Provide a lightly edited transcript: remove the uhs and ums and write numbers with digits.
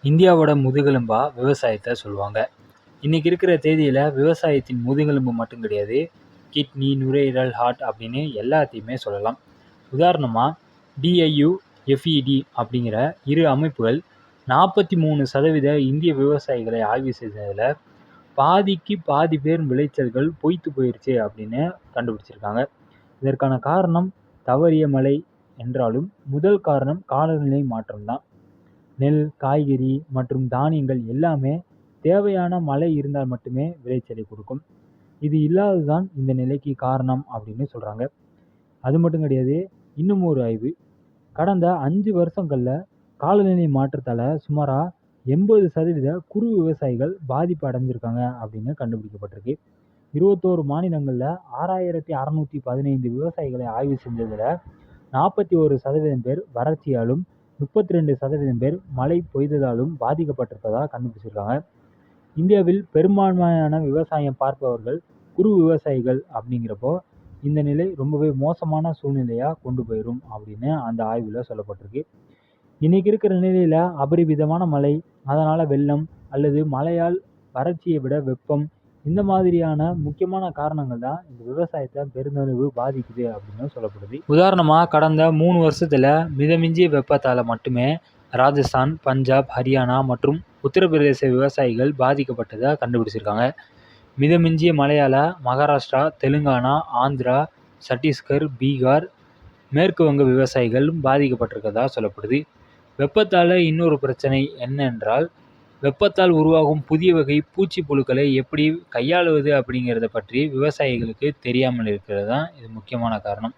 இந்தியாவோட முதுகெலும்பா விவசாயத்தை சொல்லுவாங்க. இன்னைக்கு இருக்கிற தேதியில விவசாயத்தின் முதுகெலும்பு மட்டும் கிடையாது. கிட்னி, நுரையீரல், ஹார்ட் அப்படின்னு எல்லாத்தையுமே சொல்லலாம். உதாரணமா டிஐயு, எஃப்இடி அப்படிங்கிற இரு அமைப்புகள் 43% இந்திய விவசாயிகளை ஆய்வு செய்ததுல பாதிக்கு பாதி பேர் விளைச்சல்கள் பொய்த்து போயிருச்சு அப்படின்னு கண்டுபிடிச்சிருக்காங்க. இதற்கான காரணம் தவறிய மழை என்றாலும் முதல் காரணம் காலநிலை மாற்றம் தான். நெல், காய்கறி மற்றும் தானியங்கள் எல்லாமே தேவையான மழை இருந்தால் மட்டுமே விளைச்சலை கொடுக்கும். இது இல்லாததுதான் இந்த நிலைக்கு காரணம் அப்படின்னு சொல்றாங்க. அது மட்டும் கிடையாது, இன்னும் ஒரு ஆய்வு கடந்த 5 வருஷங்கள்ல காலநிலை மாற்றத்தால சுமாரா 80% குறு விவசாயிகள் பாதிப்பு அடைஞ்சிருக்காங்க அப்படின்னு கண்டுபிடிக்கப்பட்டிருக்கு. 21 மாநிலங்கள்ல 6615 விவசாயிகளை ஆய்வு செஞ்சதுல 41% பேர் வறட்சியாலும் 32% பேர் மழை பொய்த்ததாலும் பாதிக்கப்பட்டிருப்பதா கண்டுபிடிச்சிருக்காங்க. இந்தியாவில் பெரும்பான்மையான விவசாயம் பார்ப்பவர்கள் குறு விவசாயிகள் அப்படிங்கிறப்போ இந்த நிலை ரொம்பவே மோசமான சூழ்நிலையா கொண்டு போயிடும் அப்படின்னு அந்த ஆய்வுல சொல்லப்பட்டிருக்கு. இன்னைக்கு இருக்கிற நிலையில அபரிமிதமான மழை, அதனால வெள்ளம் அல்லது மழையால் வறட்சியை விட வெப்பம், இந்த மாதிரியான முக்கியமான காரணங்கள் தான் இந்த விவசாயத்தை பெருந்தளவு பாதிக்குது அப்படின்னு சொல்லப்படுது. உதாரணமா கடந்த 3 வருஷத்துல மிதமிஞ்சிய வெப்பத்தால மட்டுமே ராஜஸ்தான், பஞ்சாப், ஹரியானா மற்றும் உத்தரப்பிரதேச விவசாயிகள் பாதிக்கப்பட்டதா கண்டுபிடிச்சிருக்காங்க. மிதமிஞ்சிய மழையால மகாராஷ்டிரா, தெலுங்கானா, ஆந்திரா, சத்தீஸ்கர், பீகார், மேற்கு வங்க விவசாயிகளும் பாதிக்கப்பட்டிருக்கதா சொல்லப்படுது. வெப்பத்தால இன்னொரு பிரச்சனை என்னென்றால், வெப்பத்தால் உருவாகும் புதிய வகை பூச்சி புழுக்களை எப்படி கையாளுவது அப்படிங்கிறத பற்றி விவசாயிகளுக்கு தெரியாமல் இருக்கிறது தான் இது முக்கியமான காரணம்.